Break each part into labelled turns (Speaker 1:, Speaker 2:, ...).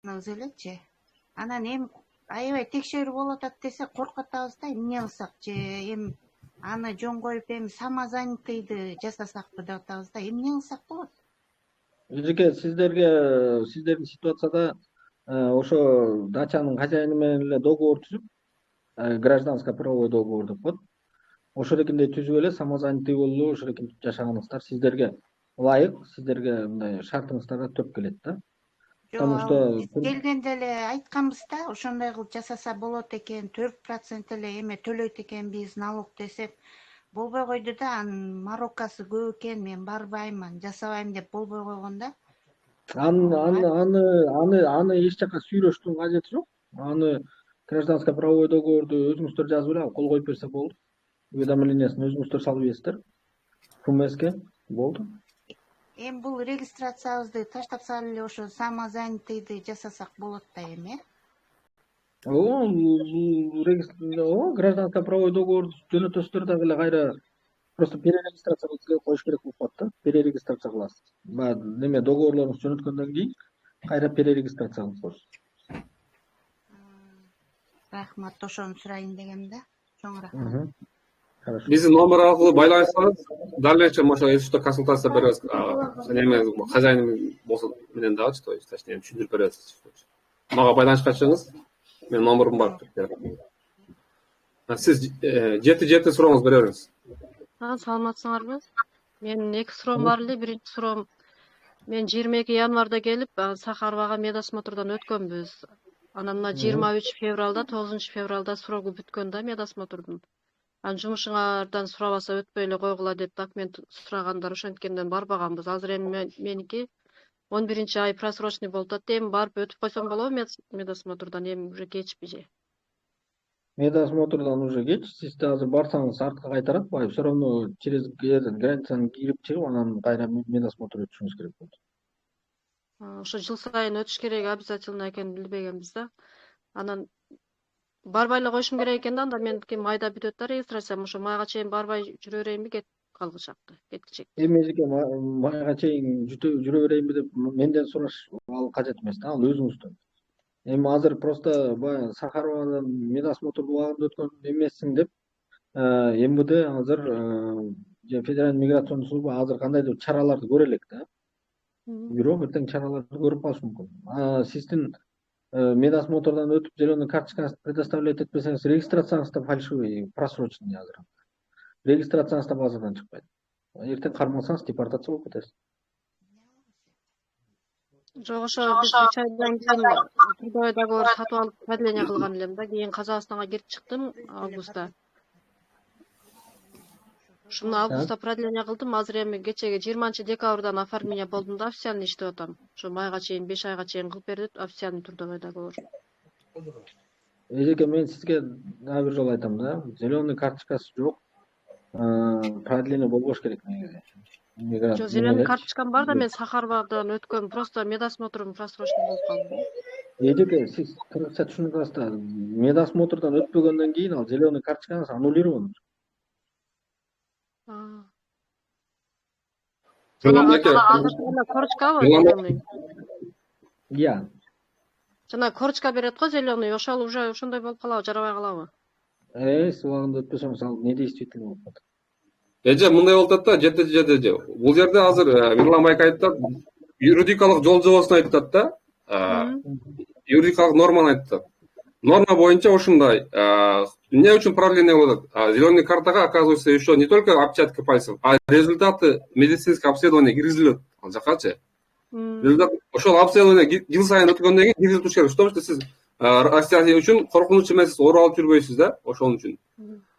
Speaker 1: өзү элечи. Анан аябай текшерүү болуп атат десе коркуп атабыз да, эмне кылсак же эми аны жөн коюп самозанятыйды жасасакпы деп атабыз да, эмне кылсак болот?
Speaker 2: Эжеке, сиздердин ситуацияда ошо дачанын хозяйыны менен эле договор түзүп, гражданско правовой договор деп коет. Ошолокиндей түзүп эле самозанятый болуп ошолокинтип жашаганыңыздар сиздерге ылайык, сиздерге мындай шартыңыздарга төп келет да. Потому
Speaker 1: Жок,
Speaker 2: что
Speaker 1: биз келгенде эле айтканбыз да, ошондой кылып жасаса болот экен, 4% эле эме төлөйт экенбиз налог десек, болбой койду да, анын мороккасы көп экен, мен барбайм, жасабайм деп болбой койгон да.
Speaker 2: аны эч жака сүйрөштүрүүнүн кажети жок. Аны гражданско правовой договорду өзүңүздөр жазып эле кол коюп берсе болду. Уведомлениясын өзүңүздөр салып ийесиздер. ФМСке болду.
Speaker 1: Эми бул регистрациябызды таштап салып эле ошо самозанятыйды жасасак болот да эми, э?
Speaker 2: Ооба, гражданско правовой договорду жөнөтөсүздөр дагы эле кайра просто перерегистрация кылып коюш керек болуп калат да. Перерегистрация кыласыз. Баягы неме договорлоруңузду жөнөткөндөн кийин кайра перерегистрация кылып коесуз.
Speaker 1: Рахмат, ошону сурайын дегем да. Чоң рахмат.
Speaker 2: Хорошо.
Speaker 3: Биздин номер аркылуу байланышсаңыз, дальше ошо если что консультация беребиз. Эме хозяин болсо менен дагычы, то есть точнее түшүндүрүп беребиз. Мага байланышка чыгыңыз. Менин номерим бар. Сиз жети сурооңуз бере бериңиз.
Speaker 4: Саламатсыңарбы? Менин 2 суроом бар эле. Биринчи суроом, мен 22 январда келип, Сахаровага медосмотрдан өткөнбүз. Анан мына 23 февралда, 9 февралда сроку бүткөн да медосмотрдун. Анан жумушуңардан сурабаса өтпөй эле койгула деп документ сурагандар, ошенткенден барбаганбыз. Азыр эми меники 11 ай просрочный болуп атат. Эми барып өтүп койсом болобу медосмотрдан, эми уже кечпи же?
Speaker 2: Медосмотрдан уже кеч. Сиз азыр барсаңыз артка кайтарат, баягы все равно через границаны кирип чыгып, анан кайра медосмотр өтүшүңүз керек болот.
Speaker 4: Ошо жыл сайын өтүш керек обязательно экенин билбегенбиз да. Анан барбай эле коюшум керек экен да, анда меники майда бүтөт да регистрациям. Ошо майга чейин барбай жүрө берейинби, кетип калгычакты, кеткичек.
Speaker 2: Эми эжеке майга чейин жүрө берейинби деп менден сураш ал кажет эмес да, ал өзүңүздөн. Эми азыр просто баягы Сахарованын медосмотрду убагында өткөн эмессиң деп МВД азыр же Федеральный миграционный служба азыр кандайдыр чараларды көрө элек да. Бирок эртең чараларды көрүп калышы мүмкүн. Сиздин медосмотрдан өтүп зеленый карточкаңызды предоставлять этпесеңиз, регистрацияңыз да фальшивый, просроченный азыр. Регистрацияңыз да базадан чыкпайт. Эртең кармалсаңыз депортация болуп кетесиз.
Speaker 4: Жок, ошо биз 3 айдан кийин трудовой договор сатып алып продление кылган элем да. Кийин Казакстанга кирип чыктым августта. Ушуну августта продление кылдым. Азыр эми кечеги 20 декабрдан оформление болдум да, официальный иштеп атам. Ошо майга чейин 5 айга чейин кылып берди официальный трудовой договор.
Speaker 2: Эжеке, мен сизге дагы бир жолу айтам да, зеленый карточкасы жок. Продление болбош керек негизи.
Speaker 4: Жок, зеленый карточкам бар да, мен Сахаровадан өткөм, просто медосмотрум просрочный болуп калды.
Speaker 2: Эжеке, сиз кыргызча түшүнүп аласыз да, медосмотрдан өтпөгөндөн кийин ал зеленый карточкаңыз аннулирован.
Speaker 4: Корочкабы зеленый?
Speaker 2: Иә.
Speaker 4: Жана корочка берет го зеленый, ошол уже ошондой болуп калабы, жарабай калабы?
Speaker 2: Сиз убагында өтпөсөңүз ал недействительный болуп калат.
Speaker 3: Эже мындай болуп атат да, жети. Бул жерде азыр Мирлан байка айтат, юридикалык жол жобосун айтат да. Юридикалык норманы айтат. Норма боюнча ушундай. Эмне үчүн продление болот? Зеленый картага, оказывается, еще не только отпечатки пальцев, а результаты медицинского обследования киргизилет. Ал жакачы. Результат ошол обследование жыл сайын өткөндөн кийин киргизилип туруш керек. Потому что сиз Россия үчүн коркунуч эмес, ооруп алып жүрбөйсүз да, ошон үчүн.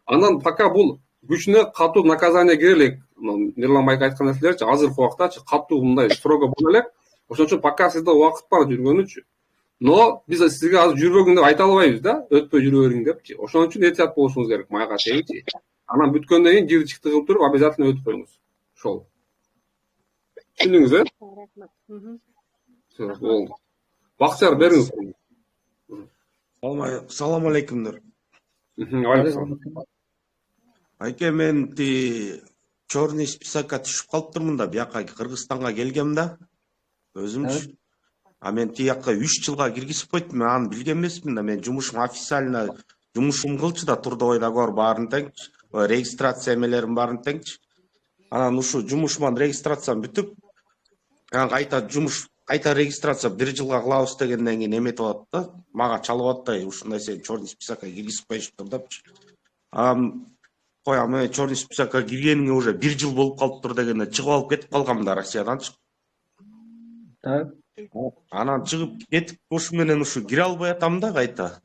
Speaker 3: Анан пока бул күчүнө катуу наказание кире элек. Мирлан байка айткан нерселерчи азыркы убактачы катуу мындай строго боло элек. Ошон үчүн пока сизде убакыт бар жүргөнүчү. Но биз сизге азыр жүрбөгүн деп айта албайбыз да, өтпөй жүрө бериң депчи. Ошон үчүн этият болушуңуз керек майга чейинчи. Анан бүткөндөн кийин жырды чыкты кылып туруп обязательно өтүп коюңуз. Ошол. Түшүндүңүз, болду. Бакчар бериңиз.
Speaker 5: Салам алейкумдар. Айке, мен черный списокко түшүп калыптырмын да, бияка Кыргызстанга келгем да. Өзүмчү. А мен тияққа 3 жылға киргизип койду. Мен аны билген эмесмин да. Мен жумушум официально жумушум кылчу да трудовой договор баарын теңчи. Регистрация эмелерин баарын теңчи. Анан ушу жумушуман регистрациям бүтүп, анан кайта регистрация 1 жылга кылабыз дегенден кийин эметип атат да. Мага чалып атат, ушундай сен черный списокко киргизип коюштур депчи. Коям, мен черный списокко киргениңе уже 1 жыл болуп калыптыр дегенде чыгып алып кетип калгам да Россиядан.
Speaker 2: Так.
Speaker 5: Анан чыгып кетип ушу менен ушу кире албай атам да кайта.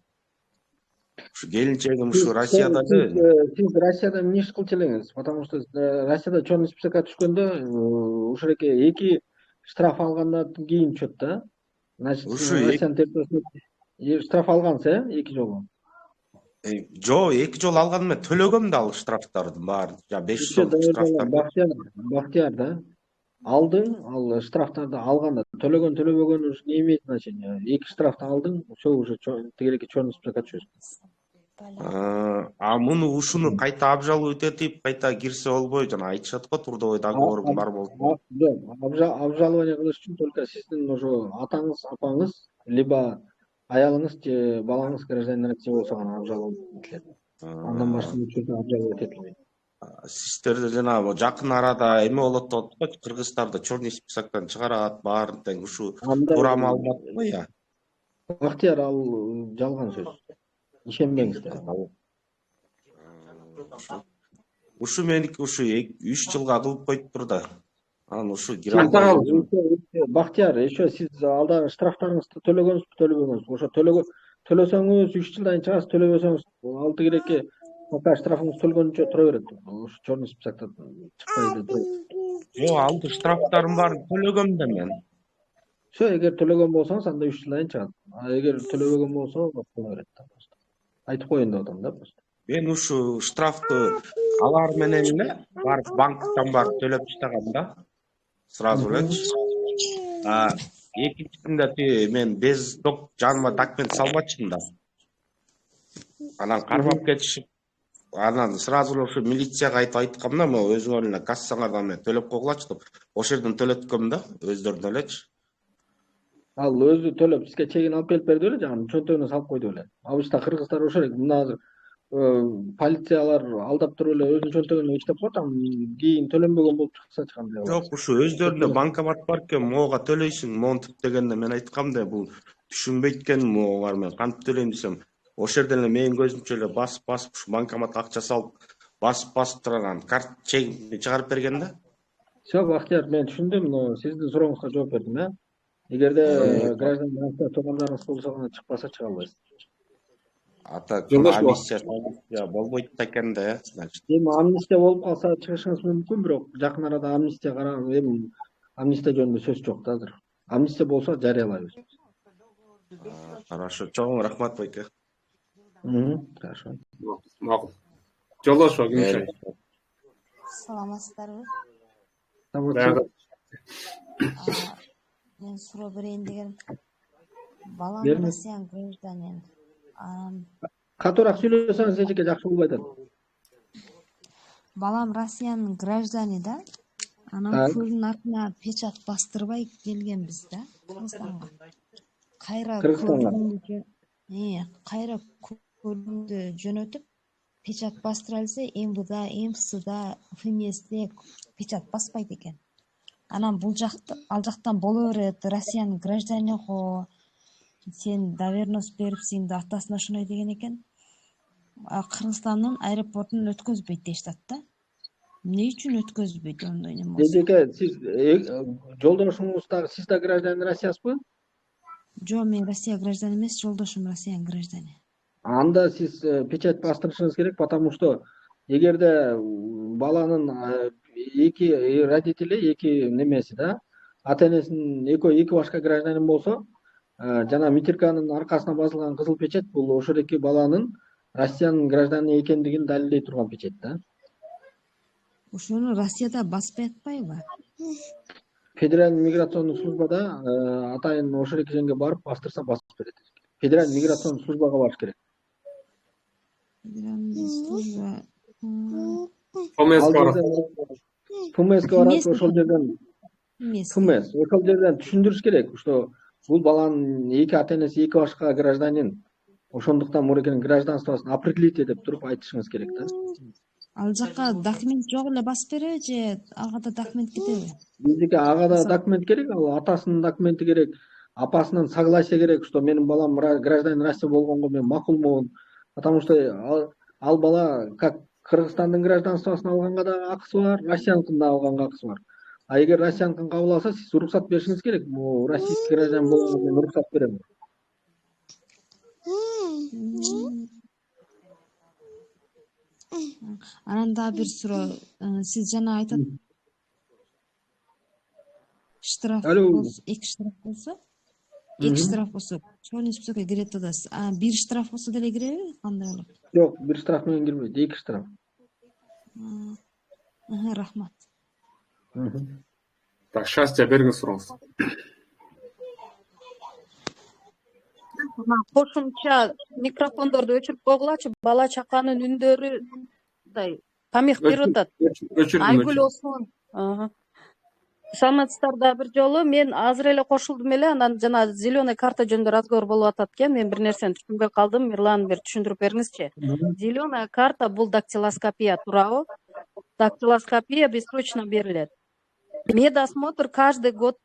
Speaker 5: Ушу келинчегим ушу Россияда
Speaker 2: Сиз Россияда эмне иш кылчу элеңиз? Потому что Россияда черный списокко түшкөндө ушул эки штраф алгандан кийин чөп да. Значит, Россиянын территориясында штраф алгансыз, 2 жолу.
Speaker 5: Жо, 2 жол алган мен төлөгөм да ал штрафтардын баарын. Я 5 жол штрафтар.
Speaker 2: Бактияр да. Алдың, ал штрафтарды алганда төлөгөн төлөбөгөн ушу не имеет значения. 2 штрафты алдың, все уже тегереки черный списокко түшөсүң.
Speaker 5: Муну ушуну кайта обжаловать этип, кайта кирсе болбой, жана айтышат го трудовой договорум бар болуп.
Speaker 2: Обжалование кылыш үчүн только сиздин ошо атаңыз, апаңыз, либо аялыңыз же балаңыз гражданин России болсо гана обжаловать этилет. Андан башка ничего обжаловать этилбейт.
Speaker 5: Сиздерде жанагы жакын арада эме болот деп атпайбы, кыргыздарды черный списоктон чыгарат, баарын тең ушу туура маалымат го я.
Speaker 2: Бактияр, ал жалган сөз. Ишенбеңиздер.
Speaker 5: Ушу меники ушу 3 жылга кылып коюптур да. Анан ушу кире албай.
Speaker 2: Бактияр, еще сиз алда штрафтарыңызды төлөгөнсүзбү, төлөбөгөнсүзбү? Ошо төлөсөңүз 3 жылдан чыгасыз, төлөбөсөңүз ал тигиреки пока штрафыңыз төлгөнүнчө тура берет. Ошо черный списокто чыкпайды.
Speaker 5: Жок, алды штрафтарым бар, төлөгөм да мен.
Speaker 2: Все, эгер төлөгөн болсоңуз анда 3 жылдан чыгат. А эгер төлөбөгөн болсо тура берет да. Айтып коеюн деп атам да просто.
Speaker 5: Мен ушу штрафты алар менен эле барып банктан барып төлөп таштагам да. Сразу элечи. Экинчисинде мен без жаныма документ салбачымын да. Анан кармап кетишип, анан сразу эле ушу милицияга айткам да, мен өзүңөр эле кассаңардан мен төлөп койгулачы деп. Ошол жерден төлөткөм да, өздөрүнө элечи.
Speaker 2: Ал өзү төлөп сизге чегин алып келип берди эле, жана чөнтөгүнө салып койду эле. Обычно кыргыздар ошол эле. Мына азыр полициялар алдап туруп эле өзүнүн чөнтөгүнө иштеп коет, анан кийин төлөнбөгөн болуп чыкса кандай болот?
Speaker 5: Жок, ушу өздөрүнө банкомат бар экен, могуга төлөйсүң, монтип дегенде мен айткам да, бул түшүнбөйт экен могугар, мен кантип төлөйм десем, ошол жерден эле менин көзүмчө эле басып ушу банкоматка акча салып, басып турган карт чегимди чыгарып берген да.
Speaker 2: Все, Бактияр, мен түшүндүм, но сиздин сурооңузга жооп бердим, Эгерде гражданин Россия туугандарыңыз болсо гана чыкпаса чыга албайсыз.
Speaker 5: Ата амнистия болбойт экен да, значит.
Speaker 2: Эми амнистия болуп калса чыгышыңыз мүмкүн, бирок жакын арада амнистия эми амнистия жөнүндө сөз жок да азыр. Амнистия болсо жарыялайбыз.
Speaker 5: Хорошо, чоң рахмат байке.
Speaker 2: Хорошо.
Speaker 3: Макул. Жолдошо, кимче?
Speaker 6: Саламатсыздарбы? Мен суроо берейин деген. Балам Россиян гражданин.
Speaker 2: Катуураак сүйлөсөңүз эчеке жакшы болбой атат.
Speaker 6: Балам Россиянын граждани да. Анан көлдүн артына печат бастырбай келгенбиз да, Кыргызстанга. Кайра көлдүндү жөнөтүп печат бастыра элсе, МВД, МСда, ФМСде печат баспайт экен. Анан бул жакта ал жактан боло берет, Россиянын граждани го, сен доверенность берипсиң да атасына ошондой деген экен. Кыргызстандын аэропортунан өткөзбөйт дешти да. Эмне үчүн өткөзбөйт ондой неме болсо?
Speaker 2: Эжеке, сиз жолдошуңуз дагы сиз да гражданин Россиясызбы?
Speaker 6: Жок, мен Россия граждани эмес, жолдошум Россиянын граждани.
Speaker 2: Анда сиз печать бастырышыңыз керек, потому что эгерде баланын эки родители, эки немеси да, ата энесинин эки башка гражданин болсо, жана митирканын аркасына басылган кызыл печать бул ошол эки баланын Россиянын граждани экендигин далилдей турган печать да.
Speaker 6: Ошону Россияда баспай атпайбы?
Speaker 2: Федеральный миграционный службада атайын ошол эки жерге барып бастырса басып берет. Федеральный миграционный службага барыш керек.
Speaker 6: Федеральный служба.
Speaker 2: ФМСке барат, ошол жерден ФМС ошол жерден түшүндүрүш керек, что бул баланын эки ата энеси эки башка гражданин. Ошондуктан мурекенин гражданствосын определить этип туруп айтышыңыз керек да.
Speaker 6: Ал жака документ жок эле басып береби же ага да документ кетеби?
Speaker 2: Биздики ага да документ керек, ал атасынын документи керек, апасынын согласие керек, что менин балам гражданин Россия болгонго мен макулмун. Потому что ал бала как Кыргызстандын гражданствосын алганга да акысы бар, Россияныкын да алганга акысы бар. А эгер Россияныкын кабыл алса, сиз уруксат беришиңиз керек. Бул российский гражданин болгонго мен уруксат берем.
Speaker 6: Анан дагы бир суроо. Сиз жана айтат штраф болсо, эки штраф болсо, чоң списокко кирет деп атасыз. Бир штраф болсо деле киреби? Кандай болот?
Speaker 2: Жок, бир штраф менен кирбейт, эки штраф.
Speaker 6: Рахмат.
Speaker 3: Так, счастье бергиңиз сурооңуз.
Speaker 4: Кошумча микрофондорду өчүрүп койгулачы, бала чаканын үндөрү мындай помех берип атат. Айгүл Осмон. Саламатсыздар да бир жолу. Мен азыр эле кошулдум эле, анан жана зеленый карта жөнүндө разговор болуп атат экен. Мен бир нерсени түшүнбөй калдым. Мирлан бир түшүндүрүп бериңизчи. Зеленая карта бул дактилоскопия туурабы? Дактилоскопия бессрочно берилет. Медосмотр каждый год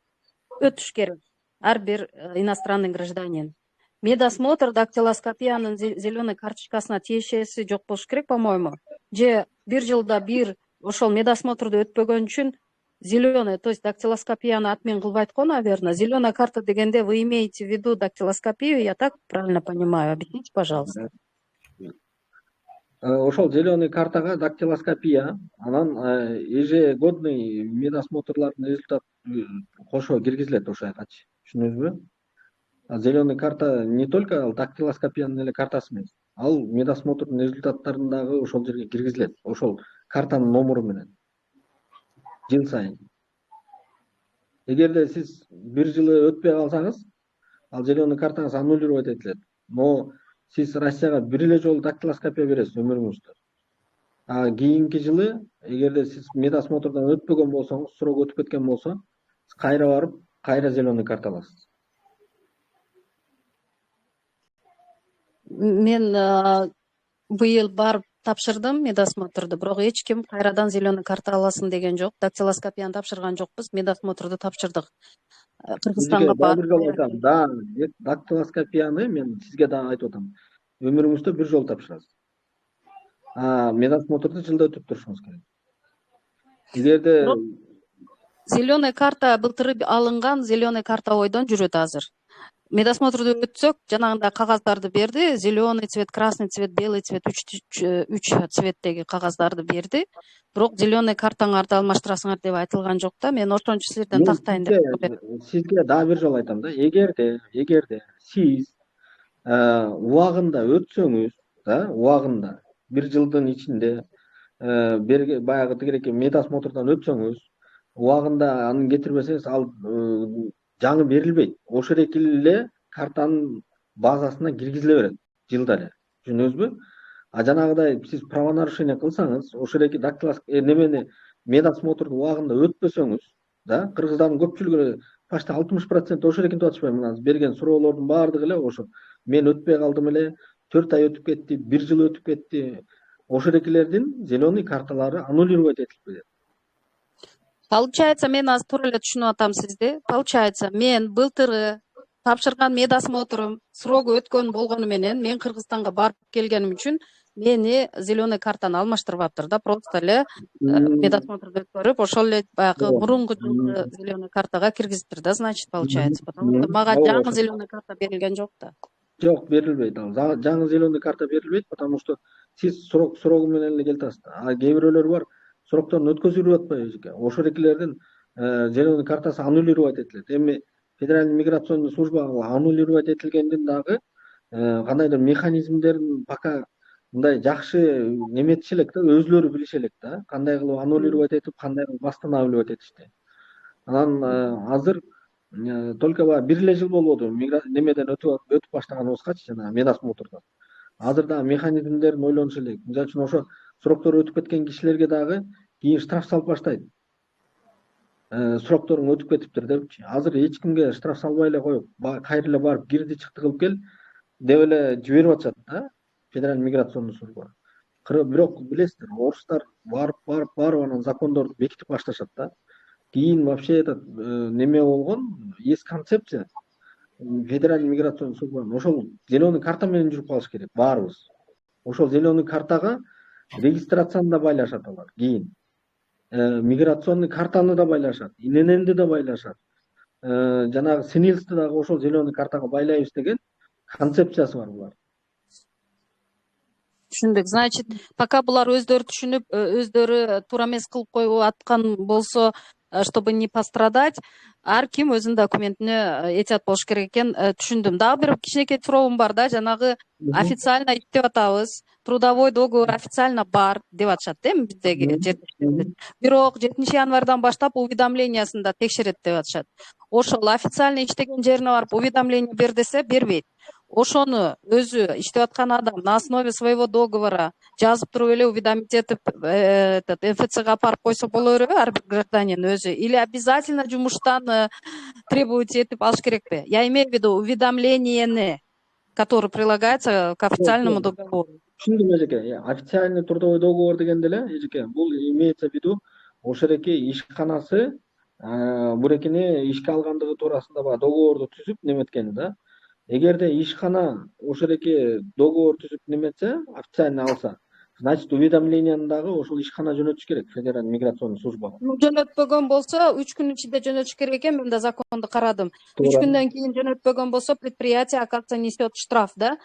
Speaker 4: өтүш керек. Ар бир иностранный гражданин. Медосмотр дактилоскопиянын зеленый карточкасына тиешеси жок болуш керек, по-моему. Же бир жылда бир ошол медосмотрду өтпөгөн үчүн зеленый, то есть дактилоскопияны отмен кылбайт го, наверное. Зеленая карта дегенде вы имеете в виду дактилоскопию, я так правильно понимаю? Объясните, пожалуйста.
Speaker 2: Ошол зеленый картага дактилоскопия, анан ежегодный медосмотрлардын результаты кошо киргизилет ошол жакачы. Түшүндүңүзбү? Зеленый карта не только ал дактилоскопиянын эле картасы эмес. Ал медосмотрдун результаттарын дагы ошол жерге киргизилет. Ошол картанын номуру менен. Жыл сайын. Эгерде сиз бир жылы өтпөй калсаңыз, ал зеленый картаңыз аннулировать этилет. Но сиз Россияга бир эле жолу дактилоскопия бересиз өмүрүңүздө. Кийинки жылы, эгерде сиз медосмотрдон өтпөгөн болсоңуз, срок өтүп кеткен болсо, сиз кайра барып, кайра зеленый карта аласыз.
Speaker 4: Мен быйыл барып тапшырдым медосмотрду, бирок эч ким кайрадан зеленый карта аласың деген жок. Дактилоскопияны тапшырган жокпуз, медосмотрду тапшырдык. Кыргызстанга
Speaker 2: барып. Да, дактилоскопияны мен сизге дагы айтып атам. Өмүрүңүздө бир жолу тапшырасыз. Медосмотрду жылда өтүп турушуңуз керек. Эгерде
Speaker 4: зеленый карта былтыр алынган зеленый карта ойдон жүрөт азыр. Медосмотрду өтсөк, жанагындай кагаздарды берди. Зеленый цвет, красный цвет, белый цвет, 3 цветтеги кагаздарды берди. Бирок зеленый картаңарды алмаштырасыңар деп айтылган жок да. Мен ошончо силерден тактайын деп.
Speaker 2: Сизге дагы бир жолу айтам да. Эгерде сиз убагында өтсөңүз, убагында бир жылдын ичинде баягы тигиреки медосмотрдон өтсөңүз, убагында аны кетирбесеңиз, ал жаңы берилбейт. Ошол эле картанын базасына киргизиле берет жылда эле. Түшүндүңүзбү? Жанагыдай сиз правонарушение кылсаңыз, ошол эки немени медосмотрду убагында өтпөсөңүз, кыргыздардын көпчүлүгү почти 60% ошол эле деп атышпайбы? Мына берген суроолордун баардыгы эле ошо. Мен өтпөй калдым эле, 4 ай өтүп кетти, 1 жыл өтүп кетти. Ошол экилердин зеленый карталары аннулировать этилип кетет.
Speaker 4: Получается, мен азыр туура эле түшүнүп атам сизди. Получается, мен былтыры тапшырган медосмотрум срогу өткөн болгону менен мен Кыргызстанга барып келгеним үчүн мени зеленый картаны алмаштырбаптыр да, просто эле медосмотрду өткөрүп, ошол эле баягы мурунку жылкы зеленый картага киргизиптир да, значит, получается. Потому что мага жаңы зеленый карта берилген жок да.
Speaker 2: Жок, берилбейт. Жаңы зеленый карта берилбейт, потому что сиз срогу менен эле келип атасыз. Кээ бирөөлөр бар, срокторун өткөзүлүп атпайбы? Ошол экилердин зеленый картасы аннулировать этилет. Эми Федеральный миграционный служба аннулировать этилгендин дагы кандайдыр механизмдерин пока мындай жакшы неметиши элек да, өзүлөрү билиши элек да, кандай кылып аннулировать этип, кандай кылып восстанавливать этишти. Анан азыр только бир эле жыл болбоду немеден өтүп баштаганыбызгачы, жана медосмотрдон. Азыр дагы механизмдерин ойлонуш элек. Мисалы үчүн ошо сроктору өтүп кеткен кишилерге дагы кийин штраф салып баштайт. сурактарың өтүп кетиптир депчи. Азыр эч кимге штраф салбай эле коюп, кайра эле барып кирди чыкты кылып кел деп эле жиберип атышат да федеральный миграционный служба. Бирок билесиздер, орустар барып анан закондорду бекитип башташат да. Кийин вообще этот неме болгон, есть концепция. Федеральный миграционный служба ошол зеленый карта менен жүрүп калыш керек баарыбыз. Ошол зеленый картага регистрацияны да байлашат алар кийин. Миграционный картаны да байлашат, ИНН-ди да байлашат. Жанагы СНИЛСти дагы ошол зеленый картага байлайбыз деген концепциясы бар булар.
Speaker 7: Түшүндүк. Значит, пока булар өздөрү түшүнүп, өздөрү туура эмес кылып коюп аткан болсо, чтобы не пострадать, ар ким өзүнүн документине этият болуш керек экен, түшүндүм. Дагы бир кичинекей суроом бар да, жанагы официально иштеп атабыз, трудовой договор официально бар деп атышат эми биздеги жердештерибиз. Бирок 7-январдан баштап уведомлениясын да текшерет деп атышат. Ошол официально иштеген жерине барып уведомление бер десе бербейт. Ошону өзү иштеп аткан адам на основе своего договора жазып туруп эле уведомить этип МФЦга апарып койсо боло береби ар бир гражданин өзү, или обязательно жумуштан требовать этип алыш керекпи? Я имею в виду уведомление, которое прилагается к официальному договору.
Speaker 2: Түшүндүм эжеке. Официальный трудовой договор дегенде эле эжеке, бул имеется в виду ошереки ишканасы бурекини ишке алгандыгы туурасында баягы договорду түзүп неметкени да. Эгерде ишкана ошереки договор түзүп неметсе, официально алса, значит уведомленияны дагы ошол ишкана жөнөтүш керек федеральный миграционный службага.
Speaker 7: Жөнөтпөгөн болсо 3 күн ичинде жөнөтүш керек экен, мен да законду карадым. 3 күндөн кийин жөнөтпөгөн болсо предприятие, оказывается, несет штраф, да?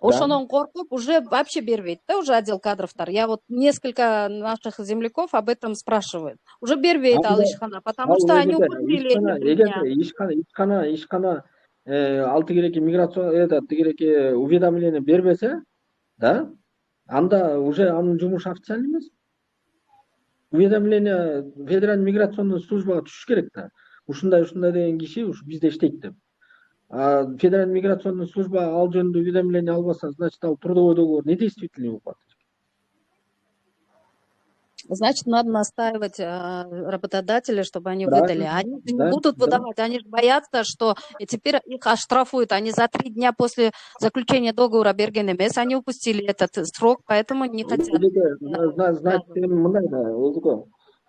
Speaker 7: Ошонон коркуп уже вообще бербейт, да, уже отдел кадровтар. Я вот несколько наших земляков об этом спрашивают. Уже бербейт ал ишкана, потому что они упустили
Speaker 2: ишкана ал тигиреки миграция тигиреки уведомление бербесе, да, анда уже анын жумушу официальный эмес. Уведомление федеральный миграционный службага түшүш керек да. Ушундай деген киши ушу бизде иштейт деп. Федеральный миграционный служба ал жөнүндө уведомление албаса, значит, ал трудовой договор недействительный болуп калат.
Speaker 7: Значит, надо настаивать работодателя, чтобы они выдали. Они не будут выдавать, они же боятся, что теперь их оштрафуют. Они за 3 дня после заключения договора берген эмес, они упустили этот срок, поэтому не хотят.
Speaker 2: Значит, мындай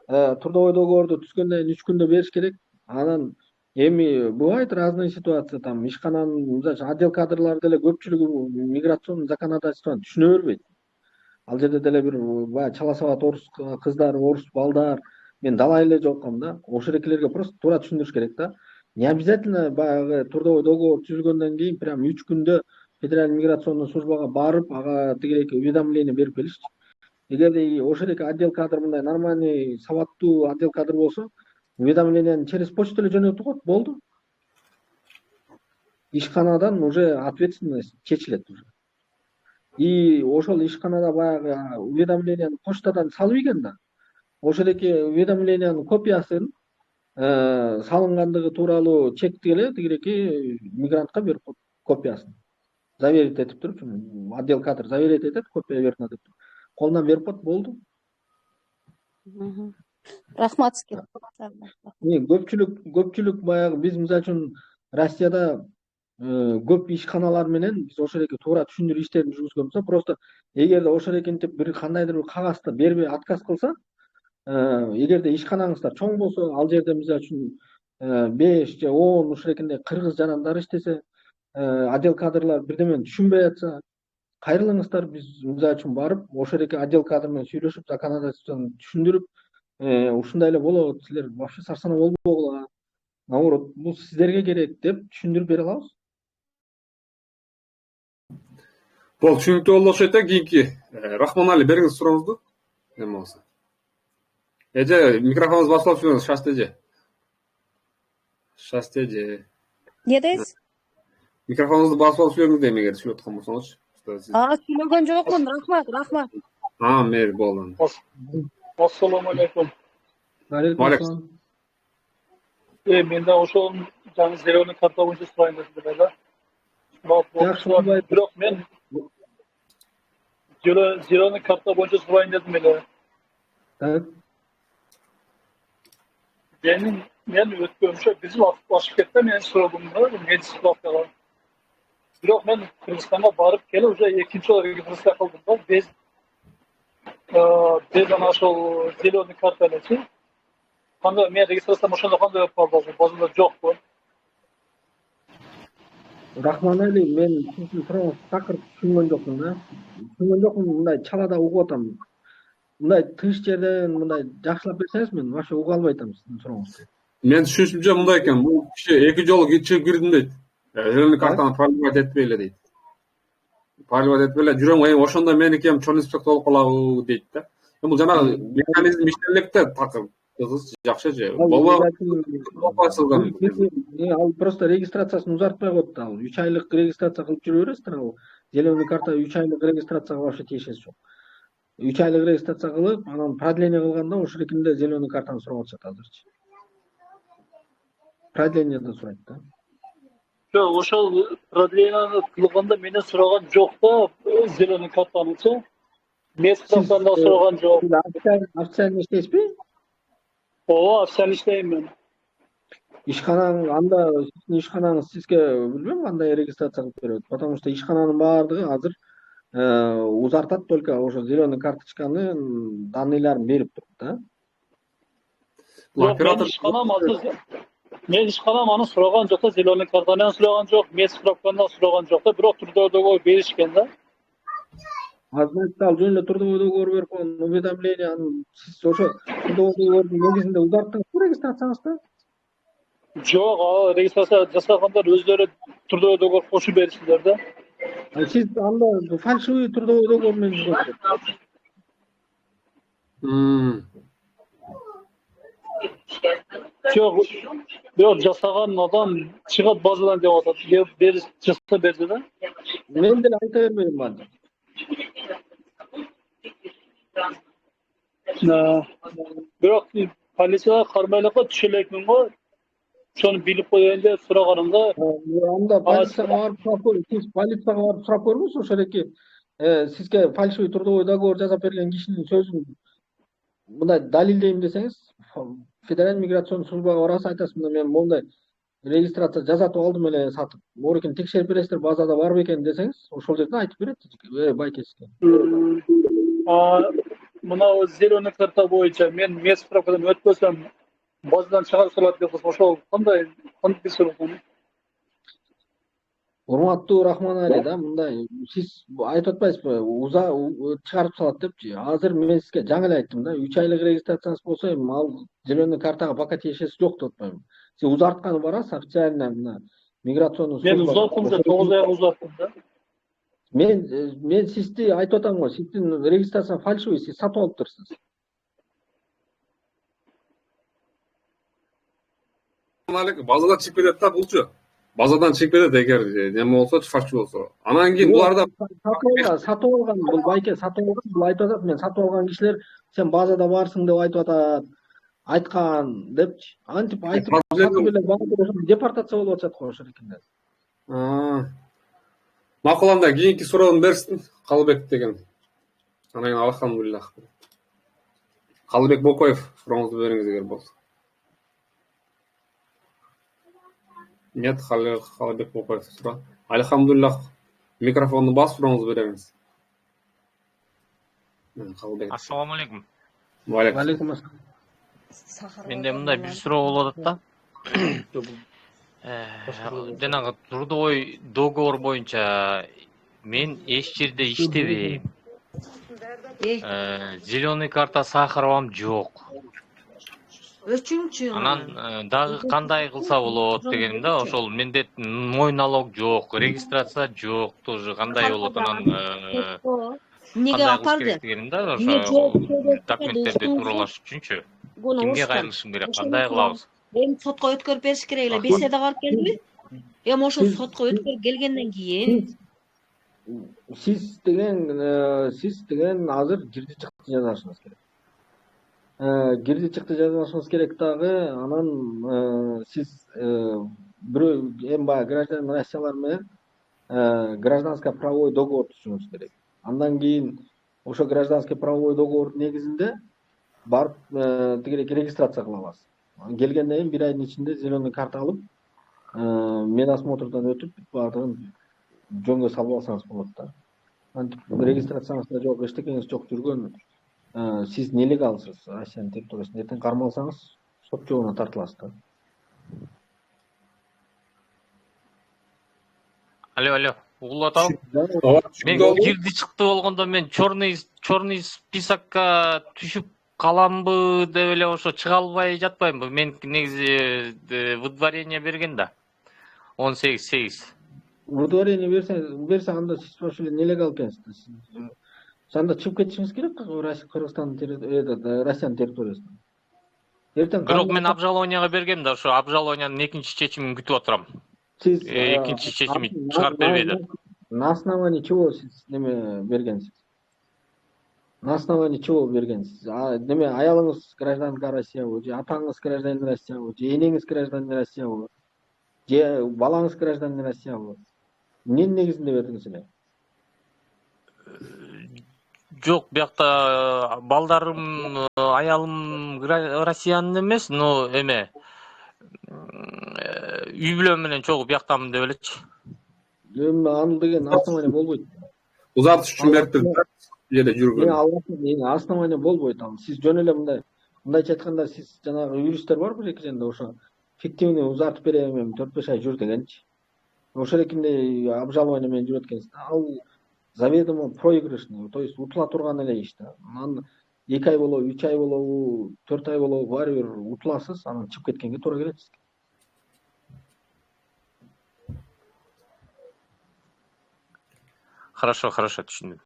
Speaker 2: да, трудовой договорду түзгөндөн 3 күндө бериш керек. Анан эми бывает разные ситуации, там ишкананын отдел кадрлары деле көпчүлүгү миграционный законодательствону түшүнө бербейт. Ал жерде деле бир баягы чала сабат орус кыздар, орус балдар, мен далай эле жолуккам да. Ошерекилерге просто туура түшүндүрүш керек да. Не обязательно баягы трудовой договор түзүлгөндөн кийин прям 3 күндө федеральный миграционный службага барып, ага тигиреки уведомление берип келишчи. Эгерде ошереки отдел кадр мындай нормальный, сабаттуу отдел кадр болсо, уведомленияны через почту эле жөнөтүп коет, болду. Ишканадан уже ответственность чечилет уже. И ошол ишканада баягы уведомленияны почтадан салып ийген да. Ошереки уведомлениянын копиясын салынгандыгы тууралуу чекти эле тигиреки мигрантка берип коет копиясын. Заверить этип туруп, отдел кадр заверить этет, копия берип деп. Колунан берип коет, болду.
Speaker 7: Рахмат сизге.
Speaker 2: Көпчүлүк баягы биз мисалы үчүн Россияда көп ишканалар менен биз ошереки туура түшүндүрүү иштерин жүргүзгөнбүз. Просто эгерде ошерекинтип бир кандайдыр бир кагазды бербей отказ кылса, эгерде ишканаңыздар чоң болсо, ал жерде мисалы үчүн 5 же 10 ошерекинде кыргыз жанандар иштесе, отдел кадрлар бирдемени түшүнбөй атса, кайрылыңыздар, биз мисалы үчүн барып, ошереки отдел кадр менен сүйлөшүп, законодательствону түшүндүрүп, ушундай эле болот, силер вообще сарсана болбогула. Наоборот, бул сиздерге керек деп түшүндүрүп бере алабыз.
Speaker 3: Бул түшүнүктүү болду окшойт да. Кийинки Рахманали бериңиз сурооңузду. Эме болсо. Эже микрофонуңузду басып алып жүрүңүз, Шастеже. Шастеже.
Speaker 7: Не дейсиз?
Speaker 3: Микрофонуңузду басып алып жүрүңүз дейм, эгер сүйлөп аткан болсоңузчу.
Speaker 7: Сүйлөгөн жокмун. Рахмат.
Speaker 3: Мейли болду.
Speaker 8: Ассаламу алейкум.
Speaker 2: Алейкум.
Speaker 8: Мен да ошол жаңы зеленый карта боюнча сурайын дедим да. Бирок мен зеленый карта боюнча сурайын дедим эле. Men ötkönçe bizim Başkent'te men sorumlumda medis spravkalar. Biroq men Kırgızstan'a barıp kelip уже экинчи olarak registratsiya кылдым да. Без ana ошол зеленый карталечи. Кандай мен регистрациям ошондо кандай болуп калды? Базада жокпу.
Speaker 2: Рахманали, мен сиздин сурооңузду такыр түшүнгөн жокмун да. Түшүнгөн жокмун, мындай чалада угуп атам. Мындай тыныч жерден мындай жакшылап берсеңиз, мен вообще уга албай атам сиздин сурооңузду.
Speaker 3: Мен түшүнүшүмчө мындай экен, бул киши 2 жолу чыгып кирдим дейт. Зеленый картаны продлевать этпей эле дейт. Продлевать этпей эле жүрөм, ошондо меники эми чоң инспектор болуп калабы дейт да. Бул жанагы механизм иштей элек да, такыр. Кызгыз жакшы же.
Speaker 2: Ал просто регистрациясын узартпай коет да. 3 айлык регистрация кылып жүрө бересиздер. Ал зеленый карта 3 айлык регистрацияга вообще тиешеси жок. 3 айлык регистрация кылып, анан продление кылганда ошол эркинде зеленый картаны сурап атышат азырчы. Продление да сурайт да.
Speaker 8: Жок, ошол продлениени кылганда менен сураган жок да, зеленый картанычы. Мес справкада сураган жок.
Speaker 2: Официально иштейсизби?
Speaker 8: Ооба, официально иштейм мен.
Speaker 2: Ишканаң анда сиздин ишканаңыз сизге билбейм кандай регистрация кылып берет. Потому что ишкананын баардыгы азыр узартат только ошо зеленый карточканы данныйларын берип турат да.
Speaker 3: Оператор
Speaker 8: Мен ишканам аны сураган жок да, зеленый картаны сураган жок, мес справканы сураган жок да, бирок трудовой договор беришкен да.
Speaker 2: Азыркы ал жөн эле трудовой договор берип койгон уведомление, сиз ошо трудовой договордун негизинде узарттыңызбы регистрацияңызды?
Speaker 8: Жок, регистрация жасагандар өздөрү трудовой договор кошуп беришtiler да.
Speaker 2: Сиз анда фальшивый трудовой договор менен жүрөсүз.
Speaker 8: Жок, бирок жасаган адам чыгат базадан деп атат. Бериш жасап берди да.
Speaker 2: Мен деле айта бербейм баары.
Speaker 8: Бирок полицияга кармайлыкка түшө элекмин го. Ошону билип коеюн деп сураганымда.
Speaker 2: Анда полицияга барып сурап көрүңүз ошол эки сизге фальшивый трудовой договор жасап берген кишинин сөзүн мындай далилдейм десеңиз, Федеральный миграционный службага барасыз, айтасыз, мен мондай регистрация жасатып алдым эле сатып. Орекин текшерип бересиздер, базада барбы экен десеңиз, ошол жерде айтып берет. Байке сизге.
Speaker 8: Мына зеленый карта боюнча мен мес справкадан өтпөсөм, базадан чыгарып салат деп ошол кандай суроо?
Speaker 2: Урматтуу Рахманали да, мындай сиз айтып атпайсызбы, чыгарып салат депчи. Азыр мен сизге жаңы эле айттым да, 3 айлык регистрацияңыз болсо, эми ал зеленый картага пока тиешеси жок деп атпаймынбы. Сиз узартканы барасыз официально мына миграционный служба.
Speaker 8: Мен узаттым да, 9 ай узаттым да.
Speaker 2: Мен сизди айтып атам го, сиздин регистрацияң фальшивый, сиз сатып алыптырсыз.
Speaker 3: Базадан чыгып кетет да булчу. Базадан чыгып кетет эгер неме болсо, фальшивый болсо. Анан кийин буларда
Speaker 2: сатып алган, бул байке сатып алган, бул айтып атат, мен сатып алган кишилер сен базада барсың деп айтып атат. Айткан депчи. Антип айтып сатып эле депортация болуп атат го ошол эркинде.
Speaker 3: Макул, анда кийинки суроон берсин, Калыбек деген. Анан кийин алхамдулиллах. Калыбек Бокоев, сурооңузду бериңиз эгер болсо. Нет, Калыбек Бокоев суроо. Алхамдулиллах. Микрофонду басып сурооңузду бериңиз.
Speaker 9: Ассаламу алейкум.
Speaker 2: Алейкум ассалам.
Speaker 9: Менде мындай бир суроо болуп атат да. Жанагы трудовой договор боюнча мен эч жерде иштебейм. Зеленый карта Сахаровам жок.
Speaker 1: Өчүнчү.
Speaker 9: Анан дагы кандай кылса болот дегеним да, ошол менде мой налог жок, регистрация жок, тоже кандай болот анан
Speaker 6: Неге апарды?
Speaker 9: дегеним да, ошо документтерди тууралаш үчүнчү. Кимге кайрылышым керек, кандай кылабыз?
Speaker 6: Эми сотко өткөрүп бериш керек эле. Беседага барып келдиби? Эми ошол сотко өткөрүп келгенден кийин
Speaker 2: Сиз деген азыр кирди чыкты жазышыңыз керек. Кирди чыкты жазышыңыз керек дагы, анан сиз бирөө эми баягы гражданин Россиялар менен гражданско правовой договор түзүшүңүз керек. Андан кийин ошо гражданский правовой договор негизинде барып тигирээки регистрация кыла аласыз. Келгенден кийин 1 айдын ичинде зеленый карта алып, медосмотрдан өтүп, баардыгын жөнгө салып алсаңыз болот да. Антип регистрацияңыз да жок, эчтекеңиз жок жүргөн, сиз нелегалсыз Россиянын территориясында. Эртең кармалсаңыз сот жообуна тартыласыз да.
Speaker 9: Алло, угулуп атабы?
Speaker 3: Ооба,
Speaker 9: Мен кирди чыкты болгондо мен черный списокко түшүп каламбы деп эле ошо чыга албай жатпаймынбы? Мен негизи выдворение берген да. 18.
Speaker 2: Выдворение берсе анда сиз ошо эле нелегал экенсиз. Анда чыгып кетишиңиз керек Кыргызстандын Россиянын территориясынан. Эртең
Speaker 9: Бирок мен обжалованияга бергем да, ошо обжалованиянын экинчи чечимин күтүп отурам.
Speaker 2: Сиз
Speaker 9: Экинчи чечими чыгарып бербейди.
Speaker 2: На основании чего сиз неме бергенсиз? На основании чего бергенсиз? Неме аялыңыз гражданка Россиябы, же атаңыз гражданин Россиябы, же энеңиз гражданин Россиябы, же балаңыз гражданин Россиябы? Эмненин негизинде бердиңиз эле?
Speaker 9: Жок, биякта балдарым, аялым Россиянын эмес, но эме үй бүлөм менен чогуу бияктамын деп элечи.
Speaker 2: Аны деген основание болбойт.
Speaker 3: Узатыш үчүн бериптир да, жерде жүргөн.
Speaker 2: Основание болбойт ал. Сиз жөн эле мындайча айтканда, сиз жанагы юристтер барбы экинченде ошо фиктивный узартып берем, 4-5 ай жүр дегенчи. Ошо эле обжалование менен жүрөт экенсиз. Ал заведомо проигрышный, то есть утула турган эле иш да. Анан 2 ай болобу, 3 ай болобу, 4 ай болобу, баары бир утуласыз, анан чыгып кеткенге туура келет.
Speaker 9: Хорошо, түшүндүм.